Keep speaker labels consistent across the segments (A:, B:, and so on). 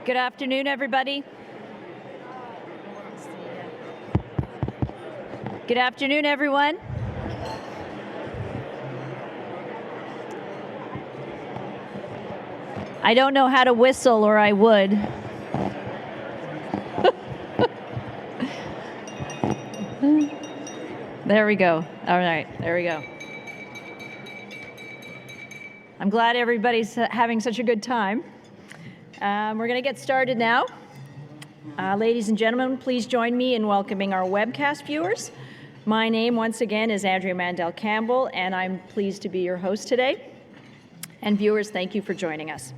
A: Good afternoon, everybody. Good afternoon, everyone. I don't know how to whistle, or I would. There we go. All right, there we go. I'm glad everybody's having such a good time. We're going to get started now. Ladies and gentlemen, please join me in welcoming our webcast viewers. My name, once again, is Andrea Mandel-Campbell, and I'm pleased to be your host today. And viewers, thank you for joining us.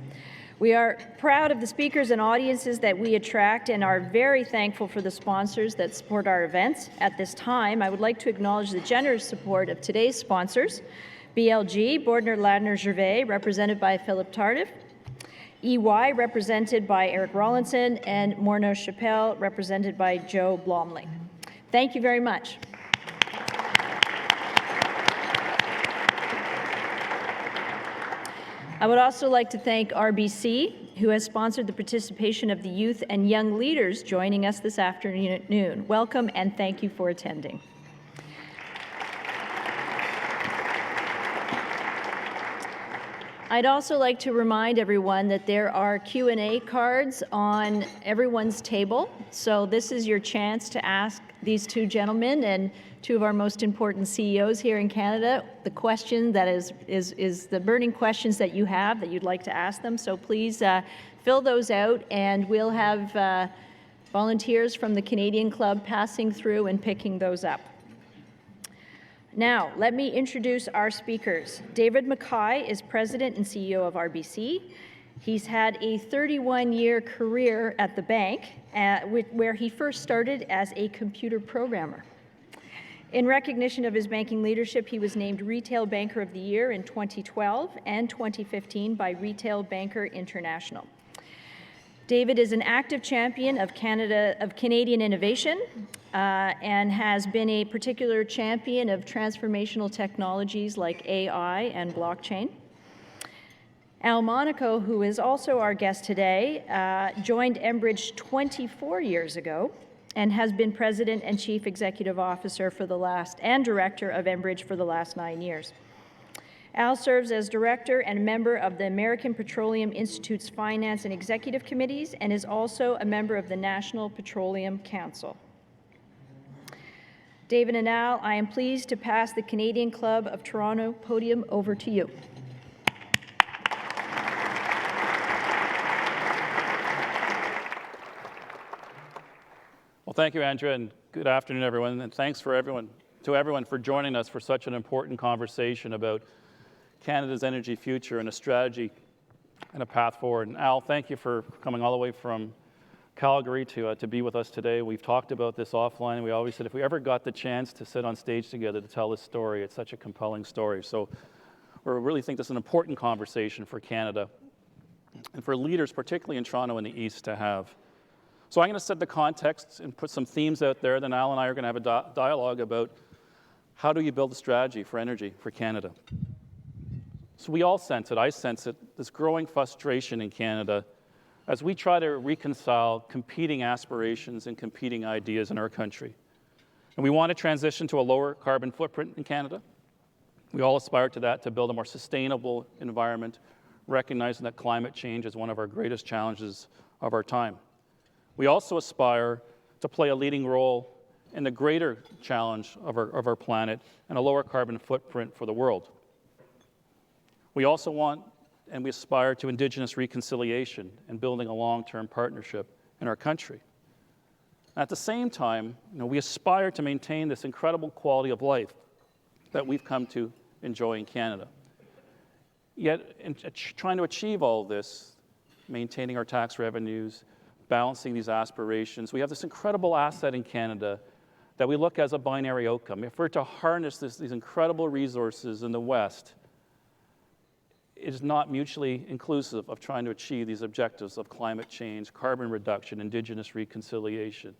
A: We are proud of the speakers and audiences that we attract and are very thankful for the sponsors that support our events. At this time, I would like to acknowledge the generous support of today's sponsors: BLG, Bordner Ladner Gervais, represented by Philip Tardif; EY, represented by Eric Rawlinson; and Morneau Chappelle, represented by Joe Blomley. Thank you very much. I would also like to thank RBC, who has sponsored the participation of the youth and young leaders joining us this afternoon. Welcome and thank you for attending. I'd also like to remind everyone that there are Q&A cards on everyone's table. So this is your chance to ask these two gentlemen and two of our most important CEOs here in Canada the question that is the burning questions that you have that you'd like to ask them. So please fill those out, and we'll have volunteers from the Canadian Club passing through and picking those up. Now, let me introduce our speakers. David McKay is President and CEO of RBC. He's had a 31-year career at the bank, where he first started as a computer programmer. In recognition of his banking leadership, he was named Retail Banker of the Year in 2012 and 2015 by Retail Banker International. David is an active champion of Canadian innovation and has been a particular champion of transformational technologies like AI and blockchain. Al Monaco, who is also our guest today, joined Enbridge 24 years ago and has been President and Chief Executive Officer and Director of Enbridge for the last 9 years. Al serves as Director and member of the American Petroleum Institute's Finance and Executive Committees and is also a member of the National Petroleum Council. David and Al, I am pleased to pass the Canadian Club of Toronto podium over to you.
B: Well, thank you, Andrea, and good afternoon, everyone. And thanks to everyone for joining us for such an important conversation about Canada's energy future and a strategy and a path forward. And Al, thank you for coming all the way from Calgary to be with us today. We've talked about this offline, and we always said if we ever got the chance to sit on stage together to tell this story, it's such a compelling story. So we really think this is an important conversation for Canada and for leaders, particularly in Toronto and the East, to have. So I'm going to set the context and put some themes out there. Then Al and I are going to have a dialogue about how do you build a strategy for energy for Canada. So we all sense it, I sense it, this growing frustration in Canada as we try to reconcile competing aspirations and competing ideas in our country. And we want to transition to a lower carbon footprint in Canada. We all aspire to that, to build a more sustainable environment, recognizing that climate change is one of our greatest challenges of our time. We also aspire to play a leading role in the greater challenge of our planet and a lower carbon footprint for the world. We also want and we aspire to Indigenous reconciliation and building a long-term partnership in our country. At the same time, we aspire to maintain this incredible quality of life that we've come to enjoy in Canada. Yet, in trying to achieve all of this, maintaining our tax revenues, balancing these aspirations, we have this incredible asset in Canada that we look as a binary outcome. If we're to harness these incredible resources in the West, it is not mutually inclusive of trying to achieve these objectives of climate change, carbon reduction, Indigenous reconciliation.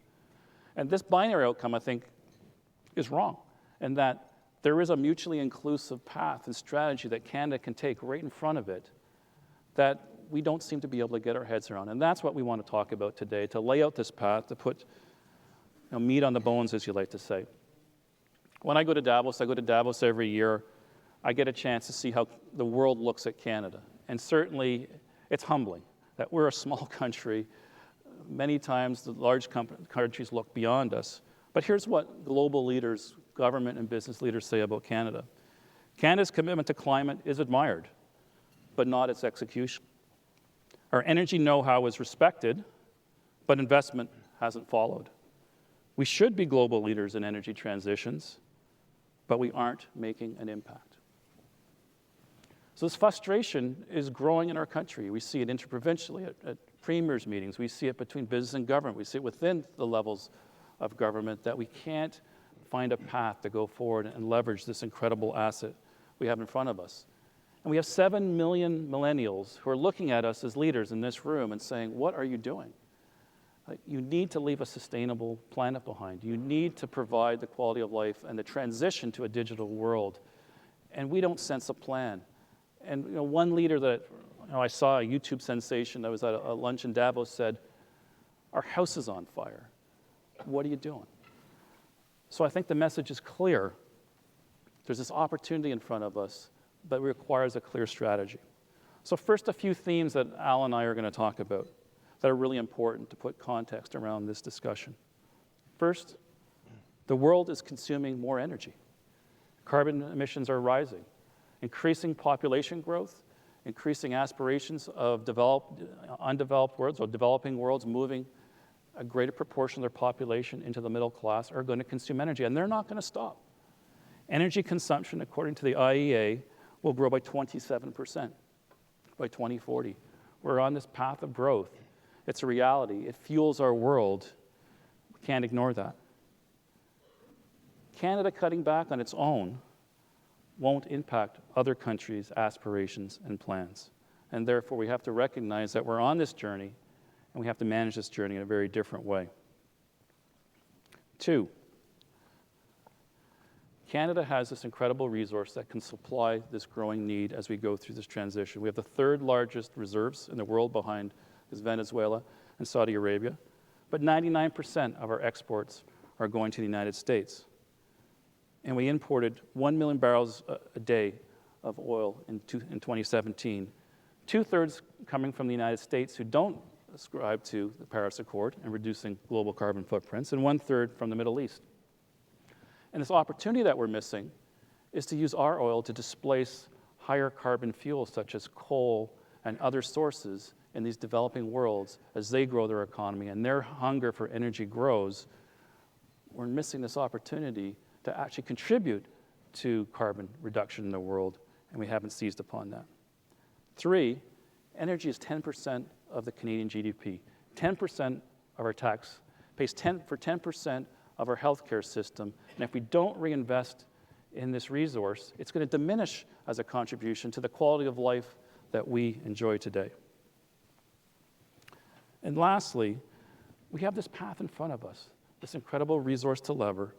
B: And this binary outcome, I think, is wrong, in that there is a mutually inclusive path and strategy that Canada can take right in front of it that we don't seem to be able to get our heads around. And that's what we want to talk about today, to lay out this path, to put meat on the bones, as you like to say. When I go to Davos every year. I get a chance to see how the world looks at Canada. And certainly, it's humbling that we're a small country. Many times, the large countries look beyond us. But here's what global leaders, government and business leaders say about Canada. Canada's commitment to climate is admired, but not its execution. Our energy know-how is respected, but investment hasn't followed. We should be global leaders in energy transitions, but we aren't making an impact. So this frustration is growing in our country. We see it interprovincially at premiers' meetings. We see it between business and government. We see it within the levels of government that we can't find a path to go forward and leverage this incredible asset we have in front of us. And we have 7 million millennials who are looking at us as leaders in this room and saying, what are you doing? You need to leave a sustainable planet behind. You need to provide the quality of life and the transition to a digital world. And we don't sense a plan. And one leader that I saw, a YouTube sensation that was at a lunch in Davos, said, our house is on fire. What are you doing? So I think the message is clear. There's this opportunity in front of us, but it requires a clear strategy. So first, a few themes that Al and I are going to talk about that are really important to put context around this discussion. First, the world is consuming more energy. Carbon emissions are rising. Increasing population growth, increasing aspirations of undeveloped worlds or developing worlds moving a greater proportion of their population into the middle class are going to consume energy, and they're not going to stop. Energy consumption, according to the IEA, will grow by 27% by 2040. We're on this path of growth. It's a reality. It fuels our world. We can't ignore that. Canada cutting back on its own won't impact other countries' aspirations and plans. And therefore, we have to recognize that we're on this journey, and we have to manage this journey in a very different way. 2, Canada has this incredible resource that can supply this growing need as we go through this transition. We have the 3rd largest reserves in the world behind is Venezuela and Saudi Arabia, but 99% of our exports are going to the United States. And we imported 1 million barrels a day of oil in 2017, 2/3 coming from the United States who don't ascribe to the Paris Accord and reducing global carbon footprints, and 1/3 from the Middle East. And this opportunity that we're missing is to use our oil to displace higher carbon fuels such as coal and other sources in these developing worlds as they grow their economy and their hunger for energy grows. We're missing this opportunity to actually contribute to carbon reduction in the world, and we haven't seized upon that. 3, energy is 10% of the Canadian GDP. 10% of our tax pays for 10% of our healthcare system, and if we don't reinvest in this resource, it's going to diminish as a contribution to the quality of life that we enjoy today. And lastly, we have this path in front of us, this incredible resource to lever,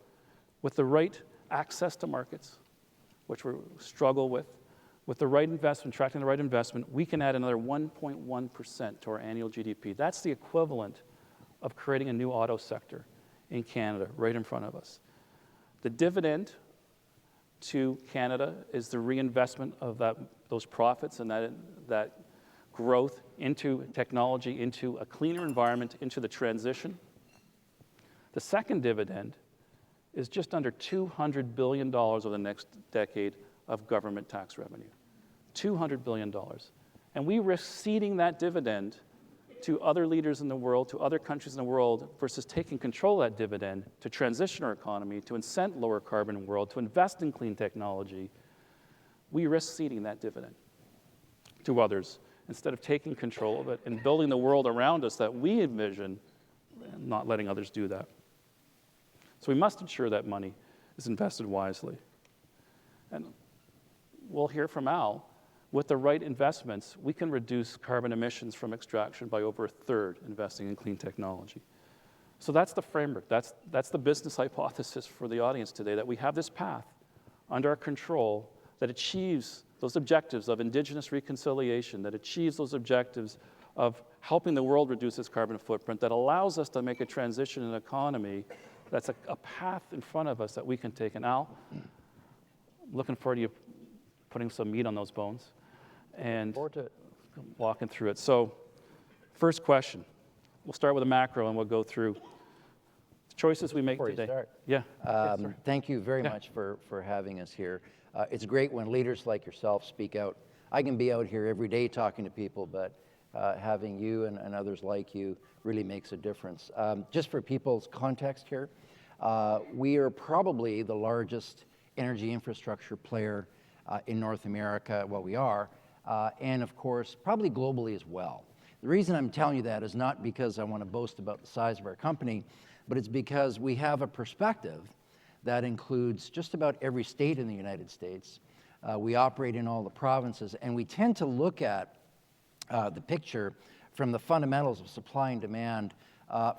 B: with the right access to markets, which we struggle with the right investment, attracting the right investment, we can add another 1.1% to our annual GDP. That's the equivalent of creating a new auto sector in Canada right in front of us. The dividend to Canada is the reinvestment of those profits and that growth into technology, into a cleaner environment, into the transition. The second dividend is just under $200 billion over the next decade of government tax revenue. $200 billion. And we risk ceding that dividend to other leaders in the world, to other countries in the world, versus taking control of that dividend to transition our economy, to incent lower carbon world, to invest in clean technology. We risk ceding that dividend to others instead of taking control of it and building the world around us that we envision, and not letting others do that. So we must ensure that money is invested wisely. And we'll hear from Al. With the right investments, we can reduce carbon emissions from extraction by over 1/3 investing in clean technology. So that's the framework. That's the business hypothesis for the audience today, that we have this path under our control that achieves those objectives of Indigenous reconciliation, that achieves those objectives of helping the world reduce its carbon footprint, that allows us to make a transition in an economy that's a path in front of us that we can take. And Al, I'm looking forward to you putting some meat on those bones and walking through it. So, first question. We'll start with a macro and we'll go through the choices we make
C: Before
B: today.
C: you start,
B: Yeah.
C: thank you very much for having us here. It's great when leaders like yourself speak out. I can be out here every day talking to people, but having you and others like you really makes a difference. Just for people's context here, we are probably the largest energy infrastructure player in North America. Well, we are, and of course, probably globally as well. The reason I'm telling you that is not because I want to boast about the size of our company, but it's because we have a perspective that includes just about every state in the United States. We operate in all the provinces, and we tend to look at the picture from the fundamentals of supply and demand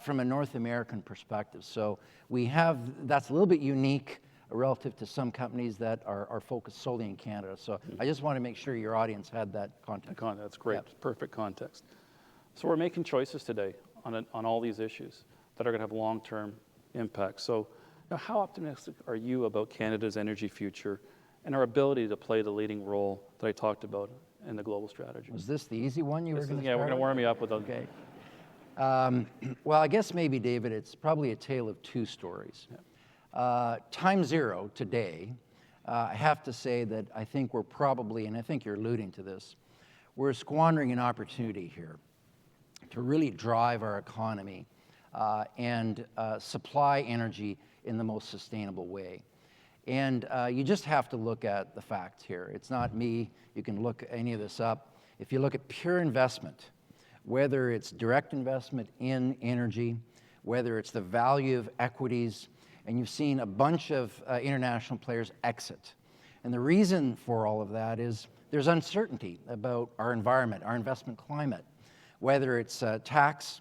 C: from a North American perspective. So we have, that's a little bit unique relative to some companies that are focused solely in Canada. So I just want to make sure your audience had that context.
B: That's great.
C: Yep.
B: Perfect context. So we're making choices today on all these issues that are going to have long-term impact. So how optimistic are you about Canada's energy future and our ability to play the leading role that I talked about in the global strategy?
C: Was this the easy one you were going to
B: Yeah, we're going to warm you up with a...
C: Okay. Well, I guess maybe, David, it's probably a tale of two stories. Yeah. Time zero today, I have to say that I think we're probably, and I think you're alluding to this, we're squandering an opportunity here to really drive our economy and supply energy in the most sustainable way. And you just have to look at the facts here. It's not me. You can look any of this up. If you look at pure investment, whether it's direct investment in energy, whether it's the value of equities, and you've seen a bunch of international players exit. And the reason for all of that is there's uncertainty about our environment, our investment climate, whether it's tax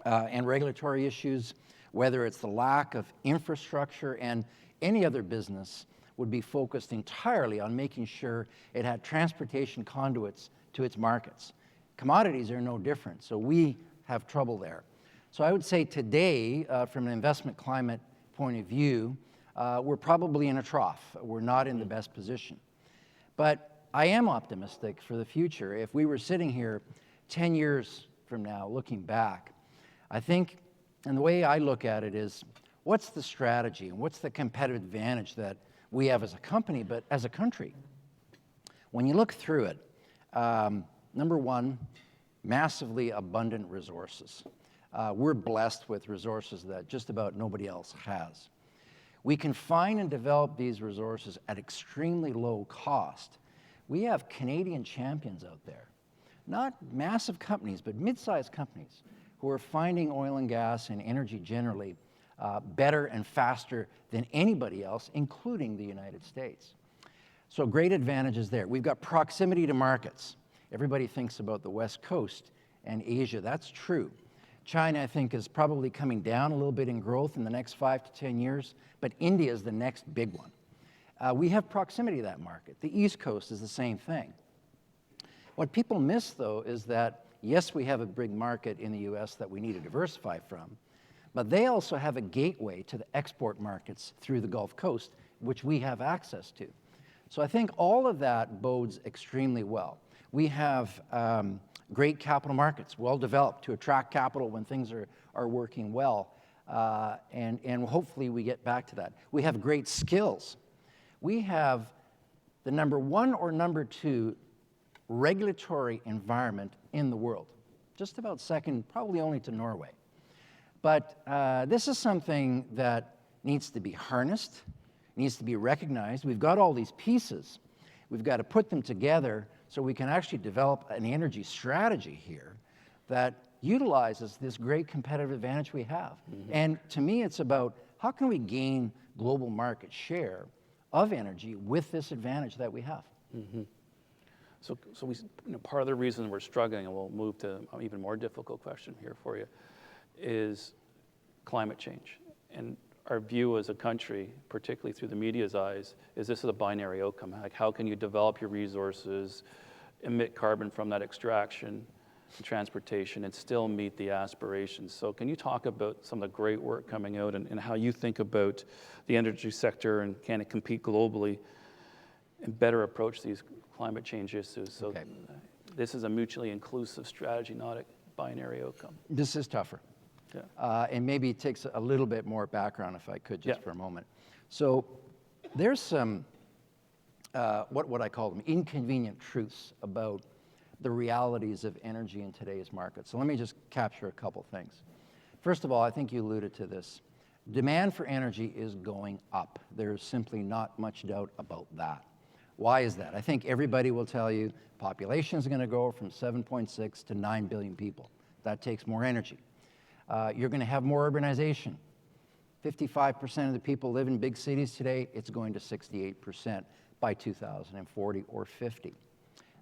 C: and regulatory issues, whether it's the lack of infrastructure, and any other business would be focused entirely on making sure it had transportation conduits to its markets. Commodities are no different, so we have trouble there. So I would say today, from an investment climate point of view, we're probably in a trough. We're not in the best position. But I am optimistic for the future. If we were sitting here 10 years from now, looking back, I think, and the way I look at it is, what's the strategy and what's the competitive advantage that we have as a company, but as a country? When you look through it, number one, massively abundant resources. We're blessed with resources that just about nobody else has. We can find and develop these resources at extremely low cost. We have Canadian champions out there, not massive companies, but mid-sized companies who are finding oil and gas and energy generally better and faster than anybody else, including the United States. So great advantages there. We've got proximity to markets. Everybody thinks about the West Coast and Asia. That's true. China, I think, is probably coming down a little bit in growth in the next 5 to 10 years, but India is the next big one. We have proximity to that market. The East Coast is the same thing. What people miss, though, is that, yes, we have a big market in the U.S. that we need to diversify from, but they also have a gateway to the export markets through the Gulf Coast, which we have access to. So I think all of that bodes extremely well. We have great capital markets, well developed to attract capital when things are working well, and hopefully we get back to that. We have great skills. We have the number 1 or number 2 regulatory environment in the world, just about second, probably only to Norway. But this is something that needs to be harnessed, needs to be recognized. We've got all these pieces. We've got to put them together so we can actually develop an energy strategy here that utilizes this great competitive advantage we have. Mm-hmm. And to me, it's about how can we gain global market share of energy with this advantage that we have.
B: Mm-hmm. So we, part of the reason we're struggling, and we'll move to an even more difficult question here for you, is climate change. And our view as a country, particularly through the media's eyes, is this is a binary outcome. Like, how can you develop your resources, emit carbon from that extraction and transportation, and still meet the aspirations? So can you talk about some of the great work coming out and how you think about the energy sector and can it compete globally and better approach these climate change issues? So this is a mutually inclusive strategy, not a binary outcome.
C: This is tougher.
B: Yeah.
C: And maybe it takes a little bit more background, if I could, just for a moment. So there's some, what I call them, inconvenient truths about the realities of energy in today's market. So let me just capture a couple things. First of all, I think you alluded to this. Demand for energy is going up. There's simply not much doubt about that. Why is that? I think everybody will tell you population is going to go from 7.6 to 9 billion people. That takes more energy. You're going to have more urbanization. 55% of the people live in big cities today. It's going to 68% by 2040 or 50.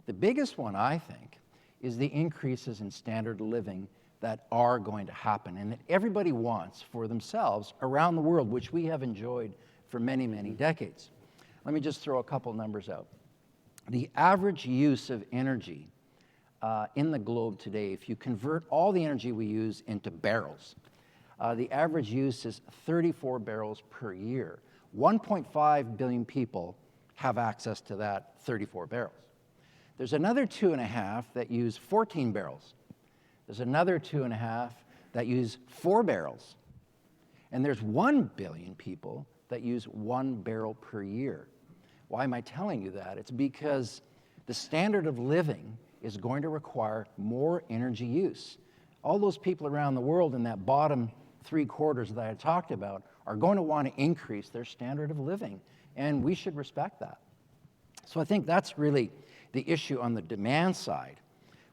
C: The biggest one, I think, is the increases in standard of living that are going to happen and that everybody wants for themselves around the world, which we have enjoyed for many, many decades. Let me just throw a couple numbers out. The average use of energy in the globe today, if you convert all the energy we use into barrels, the average use is 34 barrels per year. 1.5 billion people have access to that 34 barrels. There's another 2.5 that use 14 barrels. There's another 2.5 that use 4 barrels. And there's 1 billion people that use 1 barrel per year. Why am I telling you that? It's because the standard of living is going to require more energy use. All those people around the world in that bottom 3/4 that I talked about are going to want to increase their standard of living, and we should respect that. So I think that's really the issue on the demand side.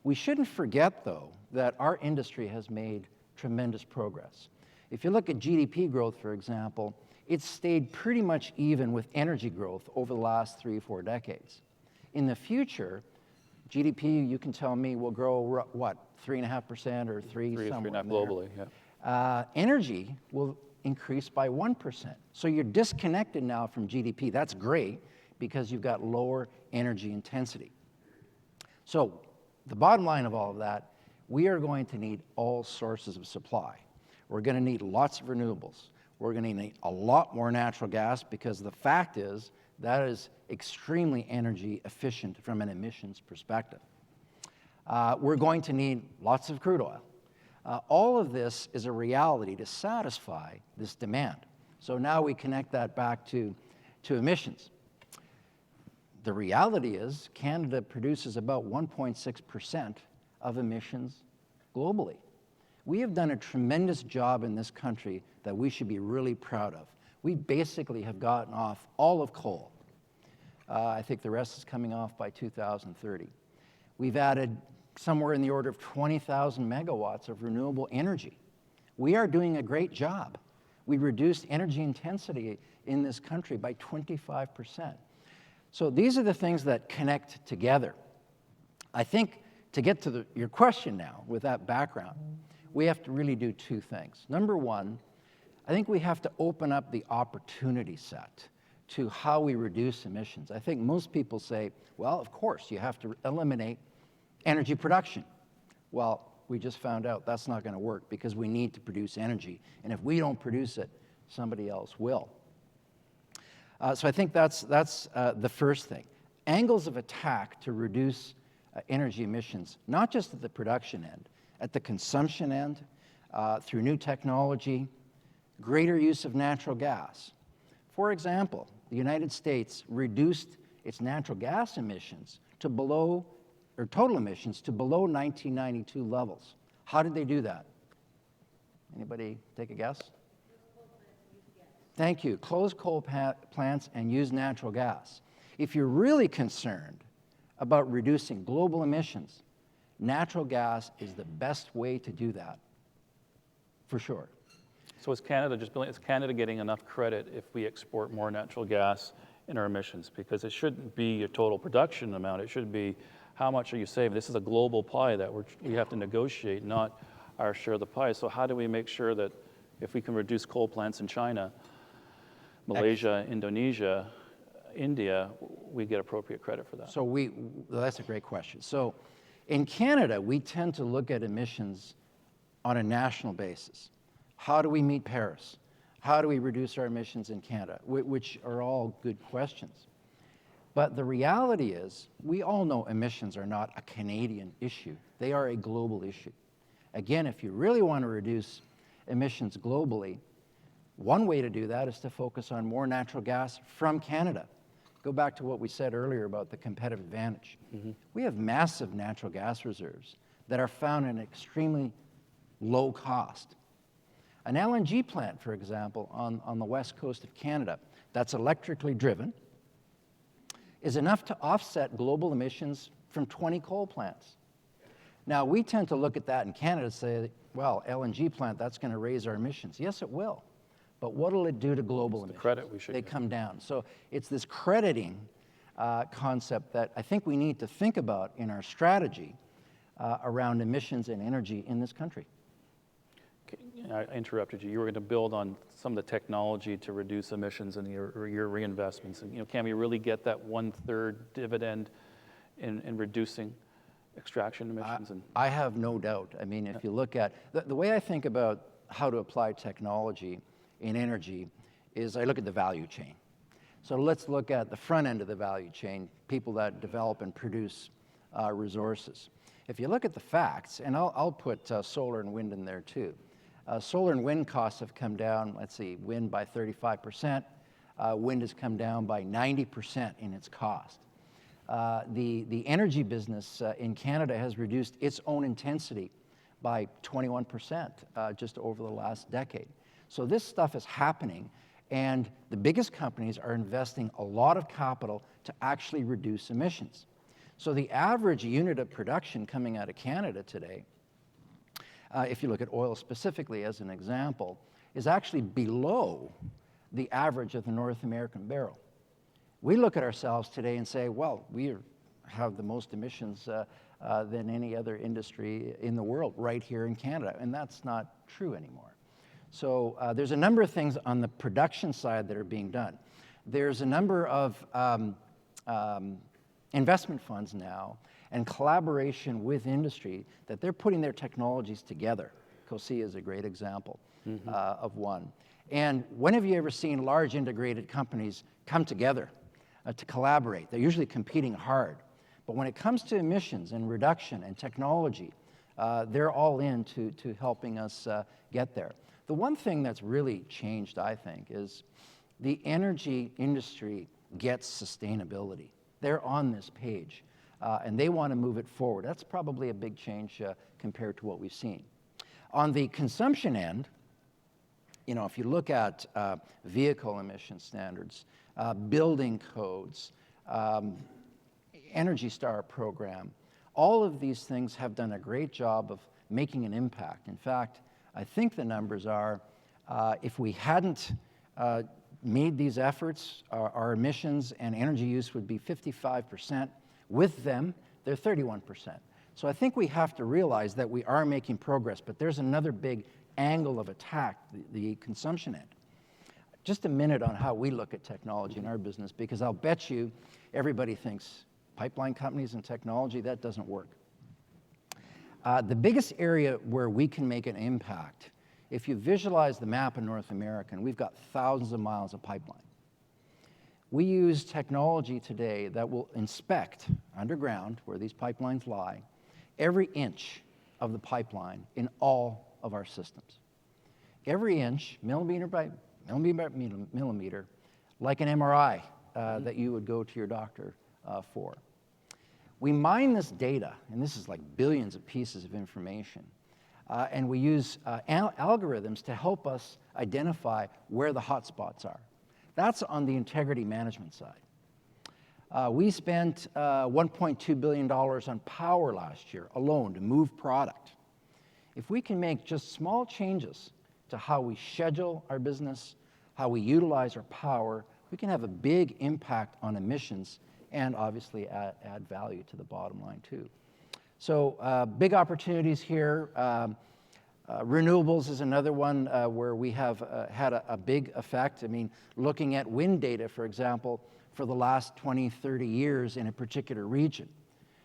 C: We shouldn't forget, though, that our industry has made tremendous progress. If you look at GDP growth, for example, it's stayed pretty much even with energy growth over the last 3 or 4 decades. In the future, GDP, you can tell me, will grow, what, 3.5% or 3 somewhere
B: 3.5 globally, yeah.
C: Energy will increase by 1%. So you're disconnected now from GDP. That's great because you've got lower energy intensity. So the bottom line of all of that, we are going to need all sources of supply. We're going to need lots of renewables. We're going to need a lot more natural gas because the fact is that is extremely energy efficient from an emissions perspective. We're going to need lots of crude oil. All of this is a reality to satisfy this demand. So now we connect that back to emissions. The reality is Canada produces about 1.6% of emissions globally. We have done a tremendous job in this country that we should be really proud of. We basically have gotten off all of coal. I think the rest is coming off by 2030. We've added somewhere in the order of 20,000 megawatts of renewable energy. We are doing a great job. We reduced energy intensity in this country by 25%. So these are the things that connect together. I think to get to your question now, with that background, we have to really do 2 things. Number one, I think we have to open up the opportunity set to how we reduce emissions. I think most people say, well, of course, you have to eliminate energy production. Well, we just found out that's not going to work because we need to produce energy. And if we don't produce it, somebody else will. So I think that's the first thing. Angles of attack to reduce energy emissions, not just at the production end, at the consumption end, through new technology, greater use of natural gas. For example, the United States reduced its natural gas emissions to below, or total emissions to below 1992 levels. How did they do that? Anybody take a guess? Thank you. Close coal plants and use natural gas. If you're really concerned about reducing global emissions, natural gas is the best way to do that, for sure.
B: So is Canada getting enough credit if we export more natural gas in our emissions? Because it shouldn't be a total production amount. It should be how much are you saving? This is a global pie that we have to negotiate, not our share of the pie. So how do we make sure that if we can reduce coal plants in China, Malaysia, Indonesia, India, we get appropriate credit for that.
C: So well, that's a great question. So in Canada, we tend to look at emissions on a national basis. How do we meet Paris? How do we reduce our emissions in Canada? Which are all good questions. But the reality is, we all know emissions are not a Canadian issue. They are a global issue. Again, if you really want to reduce emissions globally, one way to do that is to focus on more natural gas from Canada. Go back to what we said earlier about the competitive advantage. We have massive natural gas reserves that are found at extremely low cost. An LNG plant, for example, on the west coast of Canada, that's electrically driven, is enough to offset global emissions from 20 coal plants. Now, we tend to look at that in Canada and say, well, LNG plant, that's going to raise our emissions. Yes, it will. But what will it do to global emissions?
B: The credit we should
C: They
B: get.
C: come down. So it's this crediting concept that I think we need to think about in our strategy around emissions and energy in this country.
B: I interrupted you. You were going to build on some of the technology to reduce emissions and your reinvestments. And can we really get that 1/3 dividend in reducing extraction emissions?
C: I have no doubt. I mean, if you look at the way I think about how to apply technology in energy is I look at the value chain. So let's look at the front end of the value chain, people that develop and produce resources. If you look at the facts, and I'll put solar and wind in there too. Solar and wind costs have come down, let's see, wind by 35%. Wind has come down by 90% in its cost. The energy business in Canada has reduced its own intensity by 21% just over the last decade. So this stuff is happening, and the biggest companies are investing a lot of capital to actually reduce emissions. So the average unit of production coming out of Canada today, if you look at oil specifically as an example, is actually below the average of the North American barrel. We look at ourselves today and say, well, we have the most emissions than any other industry in the world right here in Canada, and that's not true anymore. So there's a number of things on the production side that are being done. There's a number of investment funds now and collaboration with industry that they're putting their technologies together. COSIA is a great example of one. And when have you ever seen large integrated companies come together to collaborate? They're usually competing hard. But when it comes to emissions and reduction and technology, they're all in to helping us get there. The one thing that's really changed, I think, is the energy industry gets sustainability. They're on this page, and they want to move it forward. That's probably a big change compared to what we've seen. On the consumption end, you know, if you look at vehicle emission standards, building codes, Energy Star program, all of these things have done a great job of making an impact. In fact, I think the numbers are, if we hadn't made these efforts, our emissions and energy use would be 55%. With them, they're 31%. So I think we have to realize that we are making progress, but there's another big angle of attack, the consumption end. Just a minute on how we look at technology in our business, because I'll bet you everybody thinks pipeline companies and technology, that doesn't work. The biggest area where we can make an impact, if you visualize the map of North America, and we've got thousands of miles of pipeline. We use technology today that will inspect underground, where these pipelines lie, every inch of the pipeline in all of our systems. Every inch, millimeter by millimeter, like an MRI that you would go to your doctor for. We mine this data, and this is like billions of pieces of information, and we use algorithms to help us identify where the hot spots are. That's on the integrity management side. We spent $1.2 billion on power last year alone to move product. If we can make just small changes to how we schedule our business, how we utilize our power, we can have a big impact on emissions and obviously add value to the bottom line too. So big opportunities here. Renewables is another one where we have had a big effect. I mean, looking at wind data, for example, for the last 20, 30 years in a particular region.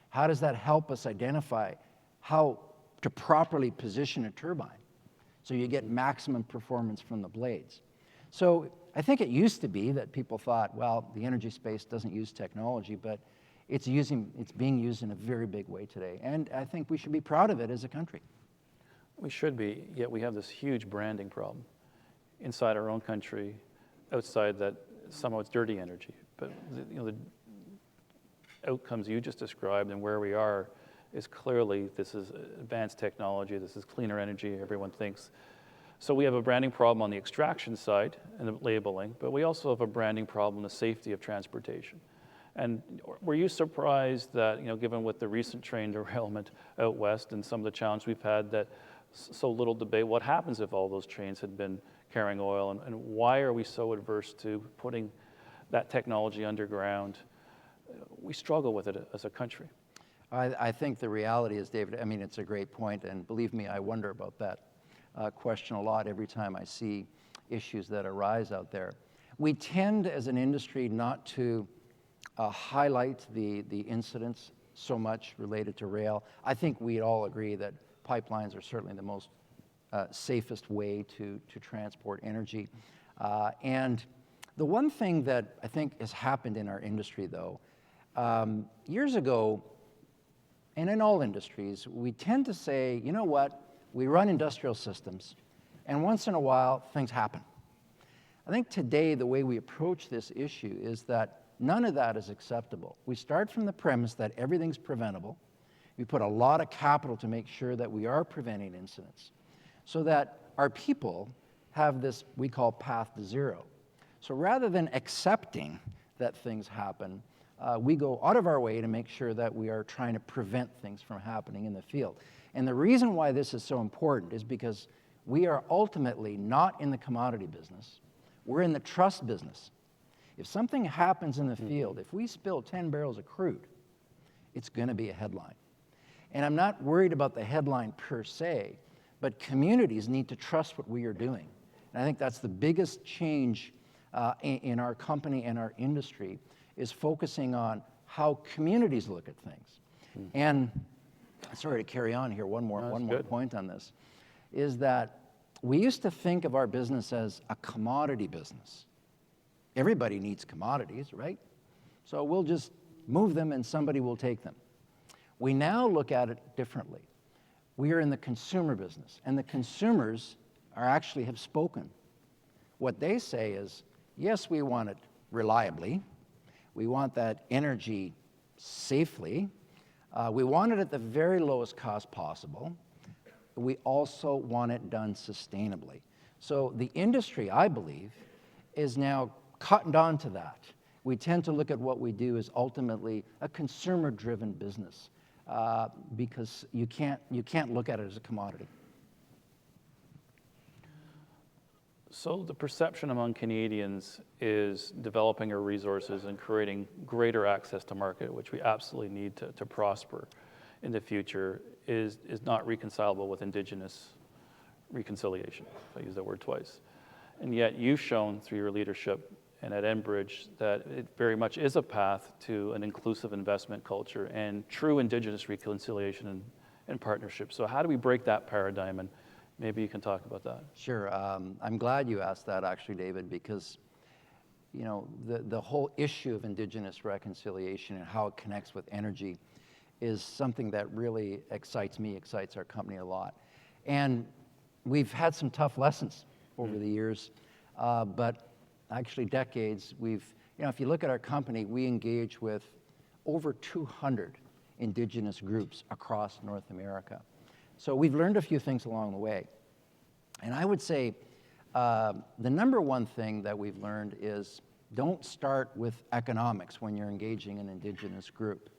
C: How does that help us identify how to properly position a turbine so you get maximum performance from the blades? So I think it used to be that people thought, well, the energy space doesn't use technology, but it's being used in a very big way today. And I think we should be proud of it as a country.
B: We should be, yet we have this huge branding problem inside our own country, outside that somehow it's dirty energy. But the outcomes you just described and where we are is clearly this is advanced technology, this is cleaner energy, everyone thinks. So we have a branding problem on the extraction side and the labeling, but we also have a branding problem in the safety of transportation. And were you surprised that, given with the recent train derailment out west and some of the challenges we've had, that so little debate, what happens if all those trains had been carrying oil, and why are we so adverse to putting that technology underground? We struggle with it as a country.
C: I think the reality is, David, I mean, it's a great point, and believe me, I wonder about that question a lot every time I see issues that arise out there. We tend as an industry not to highlight the incidents so much related to rail. I think we all agree that pipelines are certainly the most safest way to transport energy. And the one thing that I think has happened in our industry, though, years ago, and in all industries, we tend to say, you know what, we run industrial systems, and once in a while, things happen. I think today, the way we approach this issue is that none of that is acceptable. We start from the premise that everything's preventable. We put a lot of capital to make sure that we are preventing incidents so that our people have this we call path to zero. So rather than accepting that things happen, we go out of our way to make sure that we are trying to prevent things from happening in the field. And the reason why this is so important is because we are ultimately not in the commodity business. We're in the trust business. If something happens in the field, if we spill 10 barrels of crude, it's going to be a headline. And I'm not worried about the headline per se, but communities need to trust what we are doing. And I think that's the biggest change in our company and our industry, is focusing on how communities look at things. And sorry to carry on here, one more point on this, is that we used to think of our business as a commodity business. Everybody needs commodities, right? So we'll just move them and somebody will take them. We now look at it differently. We are in the consumer business, and the consumers actually have spoken. What they say is, yes, we want it reliably. We want that energy safely. We want it at the very lowest cost possible. We also want it done sustainably. So the industry, I believe, is now cottoned on to that. We tend to look at what we do as ultimately a consumer-driven business. Because you can't look at it as a commodity.
B: So the perception among Canadians is developing our resources and creating greater access to market, which we absolutely need to prosper in the future, is not reconcilable with Indigenous reconciliation, if I use that word twice. And yet you've shown through your leadership and at Enbridge that it very much is a path to an inclusive investment culture and true Indigenous reconciliation and partnership. So how do we break that paradigm? And maybe you can talk about that.
C: Sure. I'm glad you asked that, actually, David, because the whole issue of Indigenous reconciliation and how it connects with energy is something that really excites me, excites our company a lot. And we've had some tough lessons over the years, but actually decades. If you look at our company, we engage with over 200 Indigenous groups across North America. So we've learned a few things along the way. And I would say the number one thing that we've learned is don't start with economics when you're engaging an Indigenous group.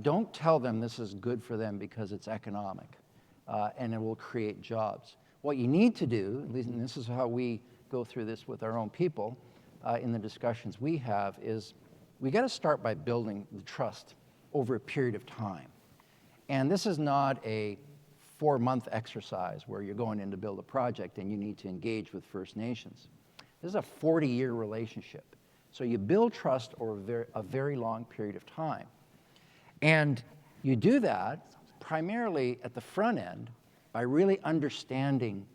C: Don't tell them this is good for them because it's economic and it will create jobs. What you need to do, at least, and this is how we go through this with our own people in the discussions we have, is we got to start by building the trust over a period of time. And this is not a 4-month exercise where you're going in to build a project and you need to engage with First Nations. This is a 40-year relationship. So you build trust over a very long period of time. And you do that primarily at the front end by really understanding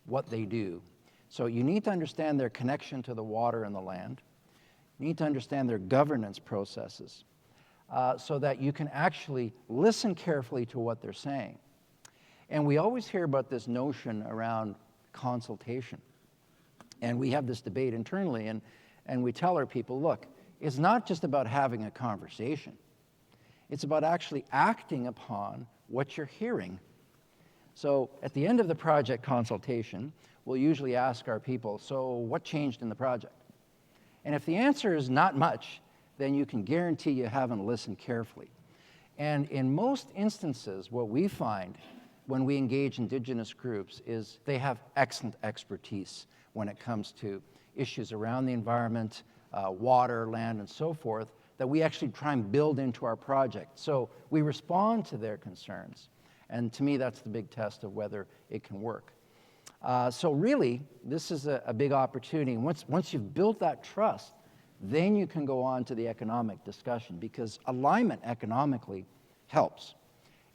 C: what they do. So you need to understand their connection to the water and the land. You need to understand their governance processes so that you can actually listen carefully to what they're saying. And we always hear about this notion around consultation. And we have this debate internally, and we tell our people, look, it's not just about having a conversation. It's about actually acting upon what you're hearing. So at the end of the project consultation, we'll usually ask our people, so what changed in the project? And if the answer is not much, then you can guarantee you haven't listened carefully. And in most instances, what we find when we engage Indigenous groups is they have excellent expertise when it comes to issues around the environment, water, land, and so forth, that we actually try and build into our project. So we respond to their concerns. And to me, that's the big test of whether it can work. So really, this is a big opportunity. Once you've built that trust, then you can go on to the economic discussion, because alignment economically helps.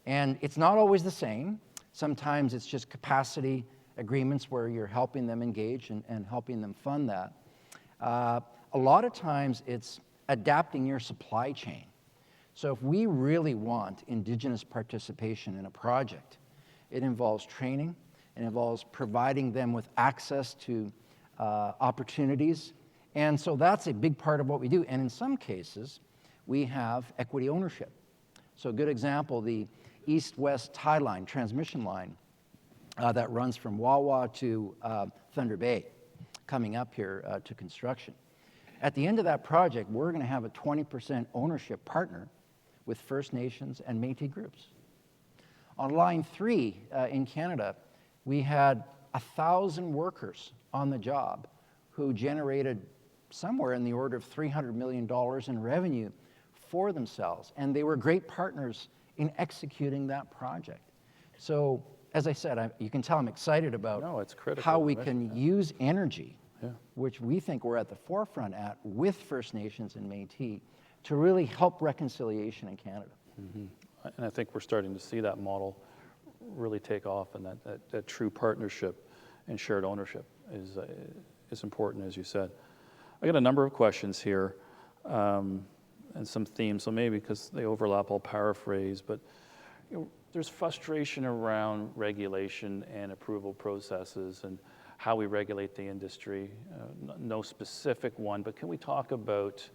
C: And it's not always the same. Sometimes it's just capacity agreements where you're helping them engage and helping them fund that. A lot of times it's adapting your supply chain. So if we really want Indigenous participation in a project, it involves training, it involves providing them with access to opportunities. And so that's a big part of what we do. And in some cases, we have equity ownership. So a good example, the east-west tie line, transmission line, that runs from Wawa to Thunder Bay, coming up here to construction. At the end of that project, we're going to have a 20% ownership partner with First Nations and Métis groups. On Line 3 in Canada, we had 1,000 workers on the job who generated somewhere in the order of $300 million in revenue for themselves. And they were great partners in executing that project. So, as I said, you can tell I'm excited about how we can use energy, which we think we're at the forefront at with First Nations and Métis, to really help reconciliation in Canada.
B: Mm-hmm. And I think we're starting to see that model really take off, and that true partnership and shared ownership is important, as you said. I got a number of questions here and some themes, so maybe because they overlap, I'll paraphrase, but there's frustration around regulation and approval processes and how we regulate the industry. No specific one, but can we talk about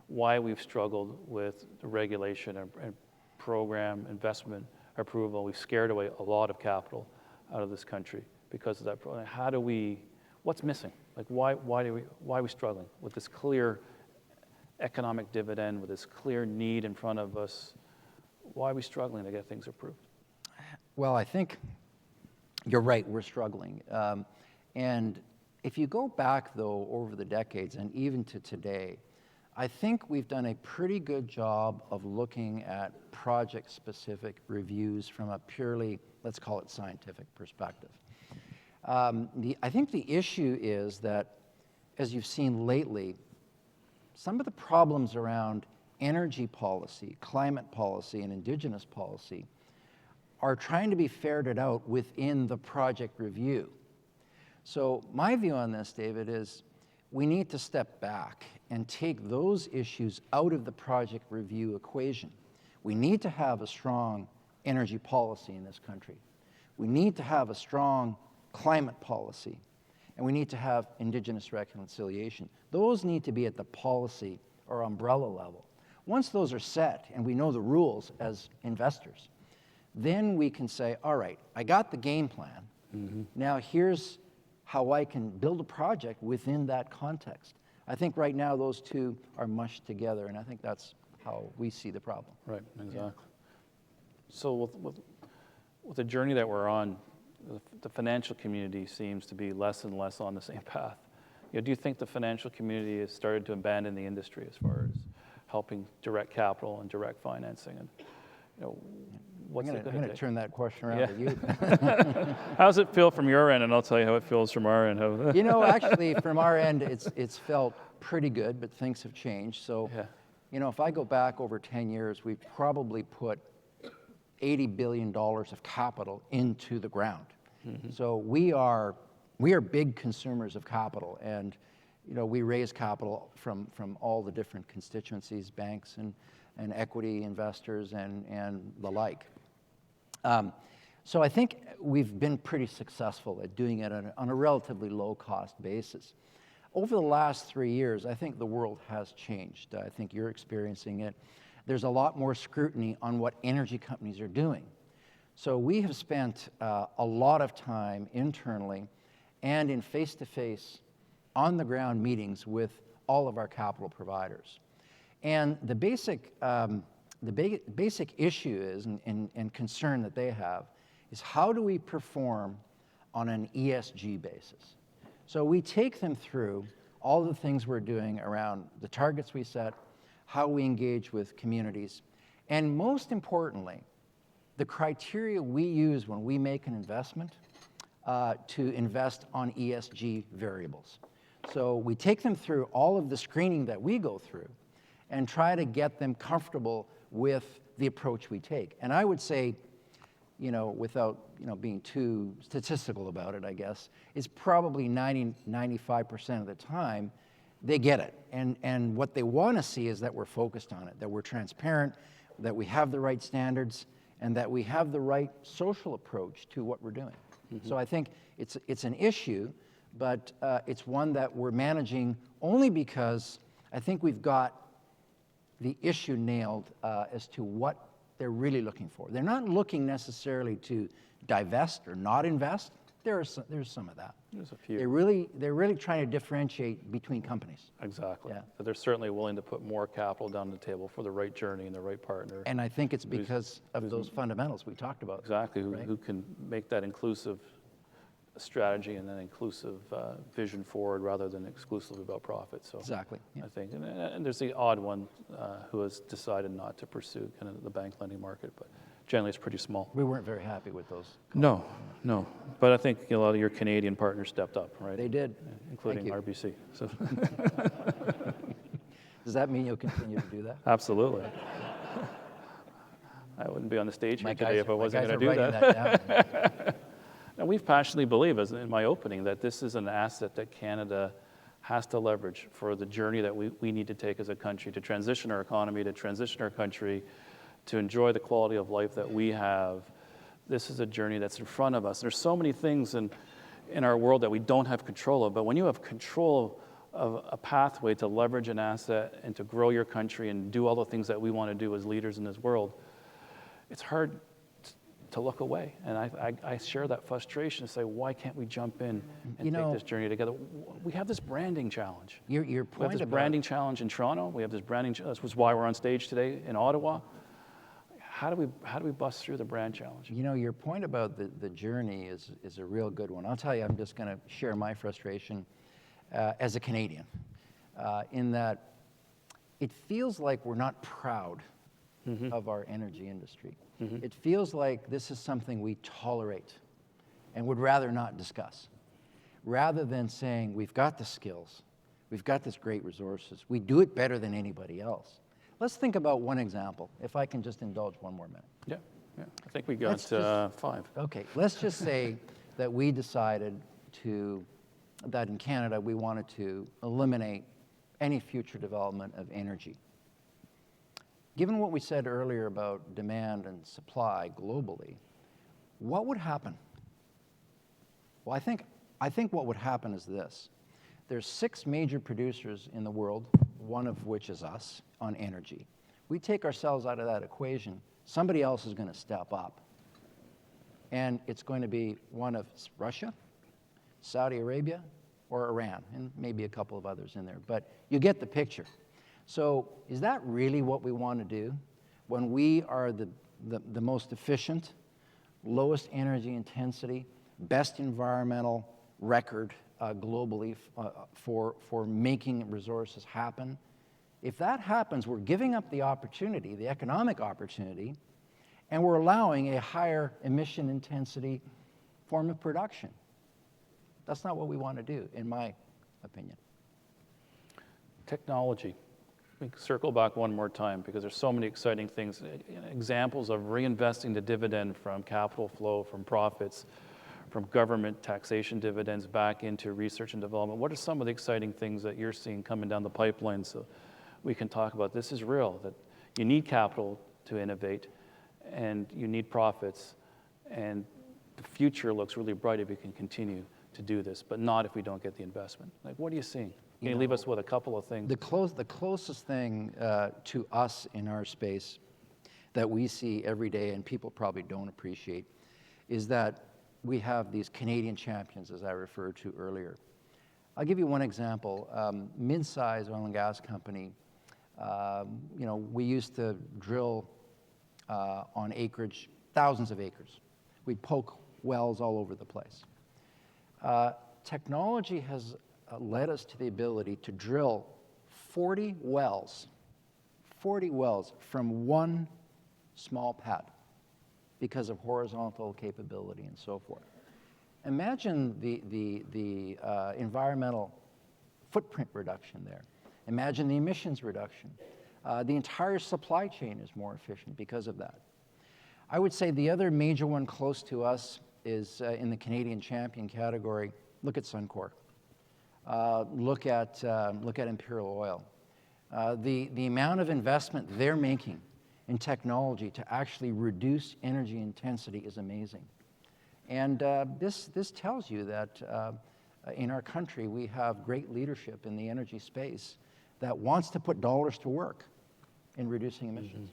B: why we've struggled with the regulation and program investment approval? We've scared away a lot of capital out of this country because of that. How do we, what's missing? Like why are we struggling with this clear economic dividend, with this clear need in front of us? Why are we struggling to get things approved?
C: Well, I think you're right, we're struggling. And if you go back, though, over the decades and even to today, I think we've done a pretty good job of looking at project-specific reviews from a purely, let's call it, scientific perspective. I think the issue is that, as you've seen lately, some of the problems around energy policy, climate policy, and Indigenous policy are trying to be ferreted out within the project review. So my view on this, David, is we need to step back and take those issues out of the project review equation. We need to have a strong energy policy in this country. We need to have a strong climate policy, and we need to have Indigenous reconciliation. Those need to be at the policy or umbrella level. Once those are set and we know the rules as investors, then we can say, all right, I got the game plan. Mm-hmm. Now here's how I can build a project within that context. I think right now those two are mushed together, and I think that's how we see the problem.
B: Right, exactly. Yeah. So with the journey that we're on, the financial community seems to be less and less on the same path. Do you think the financial community has started to abandon the industry as far as helping direct capital and direct financing? And what's it
C: I'm
B: going
C: going
B: to
C: to
B: take?
C: turn that question around
B: Yeah.
C: to you.
B: How does it feel from your end? And I'll tell you how it feels from our end.
C: You know, actually, from our end, it's felt pretty good, but things have changed. So,
B: Yeah.
C: you know, if I go back over 10 years, we've probably put $80 billion of capital into the ground. So we are big consumers of capital, and you know, we raise capital from all the different constituencies, banks and equity investors and the like. So I think we've been pretty successful at doing it on a relatively low-cost basis. Over the last 3 years, I think the world has changed. I think you're experiencing it. There's a lot more scrutiny on what energy companies are doing. So we have spent a lot of time internally and in face-to-face, on-the-ground meetings with all of our capital providers. And the basic issue is, and concern that they have, is how do we perform on an ESG basis? So we take them through all the things we're doing around the targets we set, how we engage with communities, and most importantly, the criteria we use when we make an investment to invest on ESG variables. So we take them through all of the screening that we go through and try to get them comfortable with the approach we take. And I would say, you know, without being too statistical about it, I guess, is probably 90-95% of the time they get it. And what they want to see is that we're focused on it, that we're transparent, that we have the right standards, and that we have the right social approach to what we're doing. So I think it's an issue, but it's one that we're managing only because I think we've got the issue nailed as to what they're really looking for. They're not looking necessarily to divest or not invest. There's some of that.
B: There's a few.
C: They're really trying to differentiate between companies.
B: Exactly.
C: Yeah.
B: But they're certainly willing to put more capital down the table for the right journey and the right partner.
C: And I think it's because of those fundamentals we talked about.
B: Exactly,
C: right?
B: who can make that inclusive strategy and then inclusive vision forward rather than exclusively about profit. So
C: Exactly. Yeah.
B: I think, and there's the odd one who has decided not to pursue kind of the bank lending market, but generally it's pretty small.
C: We weren't very happy with those.
B: No. But I think a lot of your Canadian partners stepped up, right?
C: They did.
B: Including
C: Thank you.
B: RBC. So
C: Does that mean you'll continue to do that?
B: absolutely. I wouldn't be on the stage here today if I wasn't going to do that. And we've passionately believe, as in my opening, that this is an asset that Canada has to leverage for the journey that we need to take as a country to transition our economy, to transition our country, to enjoy the quality of life that we have. This is a journey that's in front of us. There's so many things in our world that we don't have control of, but when you have control of a pathway to leverage an asset and to grow your country and do all the things that we want to do as leaders in this world, it's hard to look away. And I share that frustration to say, why can't we jump in and take this journey together? We have this branding challenge.
C: Your
B: We have
C: point
B: this
C: about
B: branding challenge in Toronto. We have this branding, this was why we're on stage today in Ottawa. How do we bust through the brand challenge?
C: You know, your point about the journey is a real good one. I'll tell you, I'm just going to share my frustration as a Canadian, in that it feels like we're not proud of our energy industry. It feels like this is something we tolerate and would rather not discuss, rather than saying we've got the skills, we've got this great resources, we do it better than anybody else. Let's think about one example, if I can just indulge one more minute.
B: Yeah. I think we got 5.
C: Okay, let's just say that we decided that in Canada we wanted to eliminate any future development of energy. Given what we said earlier about demand and supply globally, what would happen? Well, I think what would happen is this. There's 6 major producers in the world, one of which is us, on energy. We take ourselves out of that equation, somebody else is going to step up. And it's going to be one of Russia, Saudi Arabia, or Iran, and maybe a couple of others in there. But you get the picture. So is that really what we want to do when we are the most efficient, lowest energy intensity, best environmental record globally for making resources happen? If that happens, we're giving up the opportunity, the economic opportunity, and we're allowing a higher emission intensity form of production. That's not what we want to do, in my opinion.
B: Technology. We can circle back one more time because there's so many exciting things, examples of reinvesting the dividend from capital flow, from profits, from government taxation dividends back into research and development. What are some of the exciting things that you're seeing coming down the pipeline so we can talk about this is real, that you need capital to innovate and you need profits, and the future looks really bright if we can continue to do this, but not if we don't get the investment. Like, what are you seeing? Can you leave us with a couple of things?
C: The closest thing to us in our space that we see every day, and people probably don't appreciate, is that we have these Canadian champions, as I referred to earlier. I'll give you one example. Mid-size oil and gas company, we used to drill on acreage, thousands of acres. We'd poke wells all over the place. Technology has led us to the ability to drill 40 wells from one small pad because of horizontal capability and so forth. Imagine the environmental footprint reduction there. Imagine the emissions reduction. The entire supply chain is more efficient because of that. I would say the other major one close to us is in the Canadian champion category. Look at Suncor. Look at Imperial Oil. The amount of investment they're making in technology to actually reduce energy intensity is amazing. And this tells you that in our country we have great leadership in the energy space that wants to put dollars to work in reducing emissions.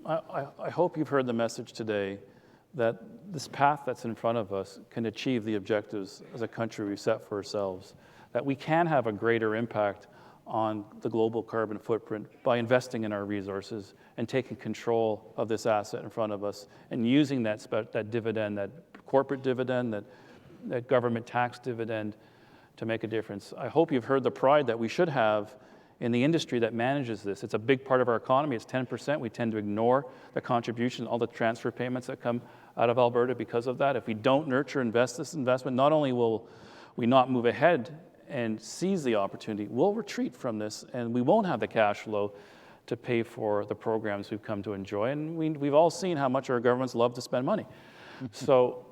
B: I hope you've heard the message today that this path that's in front of us can achieve the objectives as a country we've set for ourselves, that we can have a greater impact on the global carbon footprint by investing in our resources and taking control of this asset in front of us and using that dividend, that corporate dividend, that government tax dividend to make a difference. I hope you've heard the pride that we should have in the industry that manages this. It's a big part of our economy. It's 10%. We tend to ignore the contribution, all the transfer payments that come out of Alberta because of that. If we don't nurture, invest this investment, not only will we not move ahead and seize the opportunity, we'll retreat from this and we won't have the cash flow to pay for the programs we've come to enjoy. And we've all seen how much our governments love to spend money. So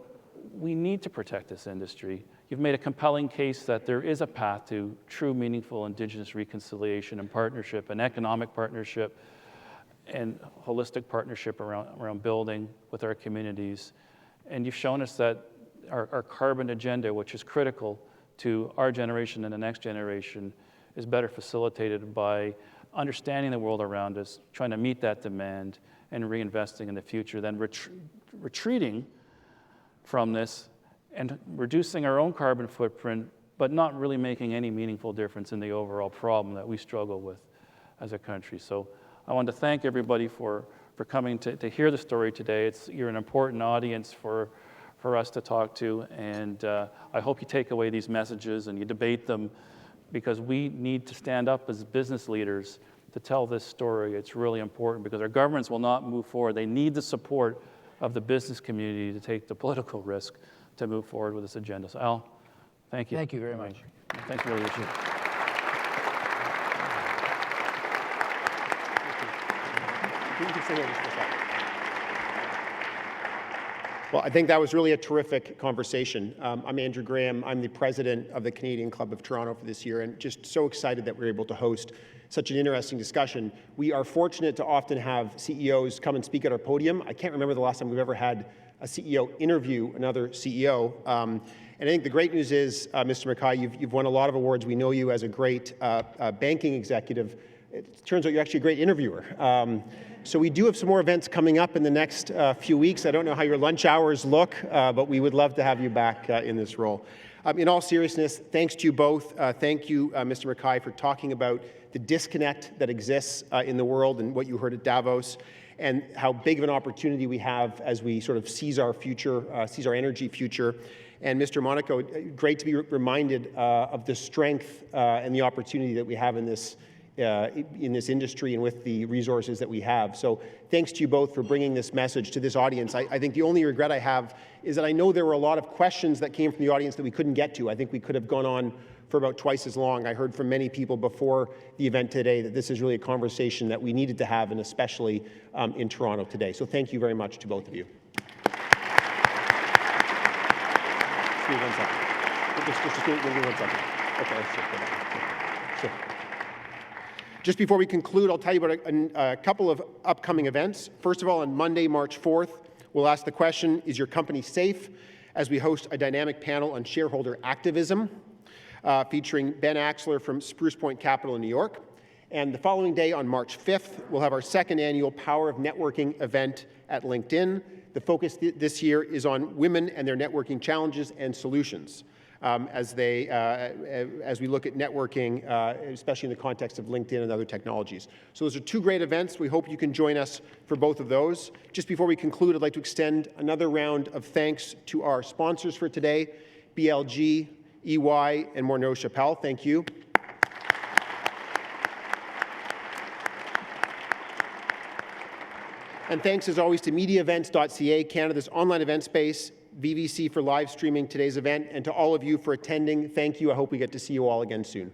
B: we need to protect this industry. You've made a compelling case that there is a path to true, meaningful Indigenous reconciliation and partnership, and economic partnership, and holistic partnership around building with our communities. And you've shown us that our carbon agenda, which is critical to our generation and the next generation, is better facilitated by understanding the world around us, trying to meet that demand, and reinvesting in the future, then retreating from this and reducing our own carbon footprint, but not really making any meaningful difference in the overall problem that we struggle with as a country. So I want to thank everybody for coming to hear the story today. You're an important audience for us to talk to, and I hope you take away these messages and you debate them, because we need to stand up as business leaders to tell this story. It's really important because our governments will not move forward. They need the support of the business community to take the political risk to move forward with this agenda. So Al, thank you.
C: Thank you very much.
B: Thank you, really appreciate it.
D: Well, I think that was really a terrific conversation. I'm Andrew Graham. I'm the president of the Canadian Club of Toronto for this year, and just so excited that we're able to host such an interesting discussion. We are fortunate to often have CEOs come and speak at our podium. I can't remember the last time we've ever had a CEO interview another CEO. And I think the great news is, Mr. McKay, you've won a lot of awards. We know you as a great banking executive. It turns out you're actually a great interviewer. So we do have some more events coming up in the next few weeks. I don't know how your lunch hours look, but we would love to have you back in this role. In all seriousness, thanks to you both. Thank you, Mr. McKay, for talking about the disconnect that exists in the world and what you heard at Davos, and how big of an opportunity we have as we sort of seize our future, seize our energy future. And Mr. Monaco, great to be reminded of the strength and the opportunity that we have in this in this industry and with the resources that we have. So thanks to you both for bringing this message to this audience. I think the only regret I have is that I know there were a lot of questions that came from the audience that we couldn't get to. I think we could have gone on for about twice as long. I heard from many people before the event today that this is really a conversation that we needed to have, and especially in Toronto today. So thank you very much to both of you. Excuse me 1 second. Just give me 1 second. Okay, let's just go back. Sure. Just before we conclude, I'll tell you about a couple of upcoming events. First of all, on Monday, March 4th, we'll ask the question, is your company safe? As we host a dynamic panel on shareholder activism, featuring Ben Axler from Spruce Point Capital in New York. And the following day, on March 5th, we'll have our second annual Power of Networking event at LinkedIn. The focus this year is on women and their networking challenges and solutions. As we look at networking, especially in the context of LinkedIn and other technologies. So those are two great events. We hope you can join us for both of those. Just before we conclude, I'd like to extend another round of thanks to our sponsors for today, BLG, EY, and Morneau Chappelle. Thank you. And thanks, as always, to MediaEvents.ca, Canada's online event space, VVC for live streaming today's event, and to all of you for attending. Thank you. I hope we get to see you all again soon.